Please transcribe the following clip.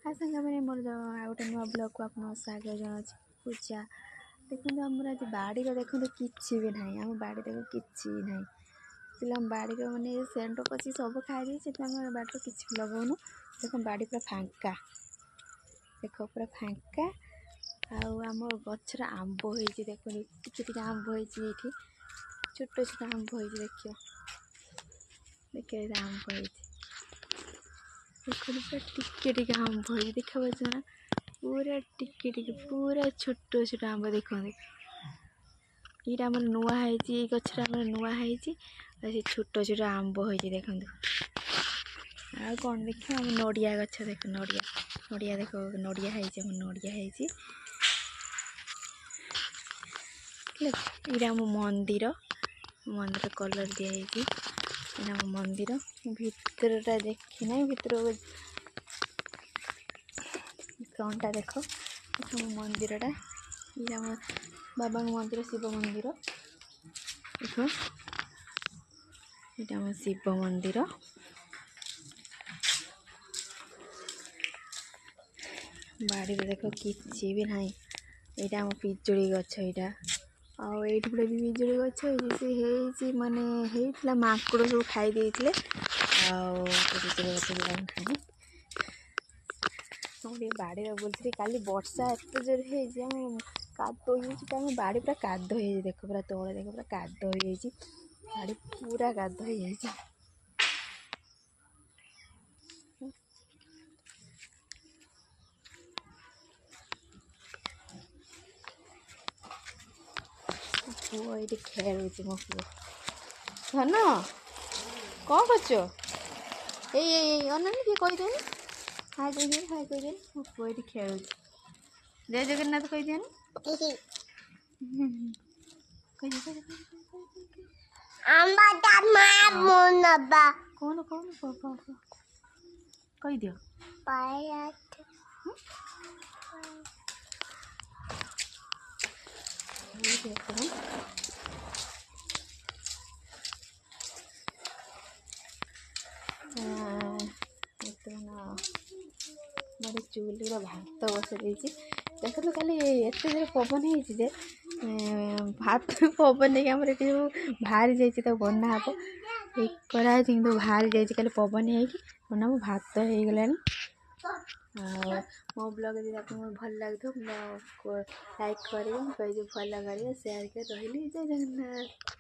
ସାଙ୍ଗେ ମାନେ ମୋର ଆଉ ଗୋଟେ ନୂଆ ବ୍ଲଗ୍କୁ ଆପଣଙ୍କ ସ୍ୱାଗତ ଜଣାଉଛି ପୂଜା। ଦେଖନ୍ତୁ ଆମର ଆଜି ବାଡ଼ିରେ ଦେଖନ୍ତୁ କିଛି ବି ନାହିଁ, ଆମ ବାଡ଼ିରେ କିଛି ବି ନାହିଁ। ପିଲା ଆମ ବାଡ଼ିର ମାନେ ସେଣ୍ଟ ପଚି ସବୁ ଖାଇଦେଇଛି, ସେଥିପାଇଁ ଆମ ବାଡ଼ିରେ କିଛି ବି ଲଗାଉନୁ। ଦେଖ ବାଡ଼ି ପୁରା ଫାଙ୍କା, ଦେଖ ପୁରା ଫାଙ୍କା। ଆଉ ଆମ ଗଛରେ ଆମ୍ବ ହେଇଛି, ଦେଖନ୍ତୁ ଟିକେ ଟିକେ ଆମ୍ବ ହେଇଛି, ଏଇଠି ଛୋଟ ଛୋଟ ଆମ୍ବ ହେଇଛି, ଦେଖିବ ଆମ୍ବ ହେଇଛି। ଦେଖନ୍ତୁ ପୁରା ଟିକେ ଟିକେ ଆମ୍ବ ହେଇଛି, ଦେଖାପାରୁଛ ନା? ପୁରା ଟିକେ ଟିକେ ପୁରା ଛୋଟ ଛୋଟ ଆମ୍ବ ଦେଖନ୍ତୁ। ଏଇଟା ଆମର ନୂଆ ହେଇଛି, ଏଇ ଗଛଟା ଆମର ନୂଆ ହେଇଛି, ଆଉ ସେ ଛୋଟ ଛୋଟ ଆମ୍ବ ହେଇଛି ଦେଖନ୍ତୁ। ଆଉ କ'ଣ ଦେଖିବ, ଆମ ନଡ଼ିଆ ଗଛ ଦେଖ, ନଡ଼ିଆ ଦେଖ, ନଡ଼ିଆ ହେଇଛି, ଆମ ନଡ଼ିଆ ହେଇଛି। ଏଇଟା ଆମ ମନ୍ଦିର କଲର୍ ଦିଆହେଇଛି। ଏଇଟା ଆମ ମନ୍ଦିର ଭିତରଟା ଦେଖିନାହିଁ, ଭିତରକୁ କ'ଣଟା ଦେଖ ଆମ ମନ୍ଦିରଟା। ଏଇଟା ଆମ ବାବାଙ୍କ ମନ୍ଦିର, ଶିବ ମନ୍ଦିର ଦେଖ, ଏଇଟା ଆମ ଶିବ ମନ୍ଦିର। ବାଡ଼ିରେ ଦେଖ କିଛି ବି ନାହିଁ। ଏଇଟା ଆମ ପିଜୁଳି ଗଛ, ଏଇଟା ଆଉ ଏଇଠି ଗୋଟେ ବି ପିଜୁଳି ଗଛ ହେଇଛି। ସେ ହେଇଛି ମାନେ ହେଇଥିଲା, ମାଙ୍କଡ଼ ସବୁ ଖାଇ ଦେଇଥିଲେ। ଆଉ ପିଜୁଳି ଗଛ ବି ଆମେ ଖାଇନି। ମୁଁ ଟିକେ ବାଡ଼ିରେ ବୁଲୁଥିଲି, କାଲି ବର୍ଷା ଏତେ ଜୋରେ ହେଇଛି, ଆମ କାଦୁଅ ହେଇଯାଇଛି, ଆମ ବାଡ଼ି ପୁରା କାଦୁଅ ହେଇଯାଇଛି। ଦେଖ ପୁରା ତଳେ ଦେଖ, ପୁରା କାଦୁଅ ହେଇଯାଇଛି, ବାଡ଼ି ପୁରା କାଦୁଅ ହେଇଯାଇଛି। ପୁଅ ଏଇଠି ଖେଳୁଛି, ମୋ ପୁଅ। ଧନ କ'ଣ କରୁଛ? ଏଇ ଅନାନି କିଏ କହିଦେନି, ହାଇ କହିଦେନି। ମୋ ପୁଅ ଏଇଠି ଖେଳୁଛି। ଜୟ ଜଗନ୍ନାଥ କହିଦିଅନି। କହିଦିଅ। ମୋର ଚୁଲିର ଭାତ ବସାଇ ଦେଇଛି। ଦେଖନ୍ତୁ କାଲି ଏତେ ଜୋରେ ପବନ ହେଇଛି ଯେ ଭାତ ପବନ ହେଇକି ଆମର ଏଠି ସବୁ ବାହାରି ଯାଇଛି, ତାକୁ ବନା ହେବ କରାହେଇଛି, କିନ୍ତୁ ବାହାରି ଯାଇଛି କାଲି ପବନ ହେଇକି। ବନା ମୋ ଭାତ ହେଇଗଲାଣି। ଆଉ ମୋ ବ୍ଲଗ୍ ଯଦି ଆପଣଙ୍କୁ ଭଲ ଲାଗୁଥିବ, ଲାଇକ୍ କରିବେ, କହିବି ଭଲ କରିବେ, ସେୟାର କରି ରହିଲି। ଜୟ ଜଗନ୍ନାଥ।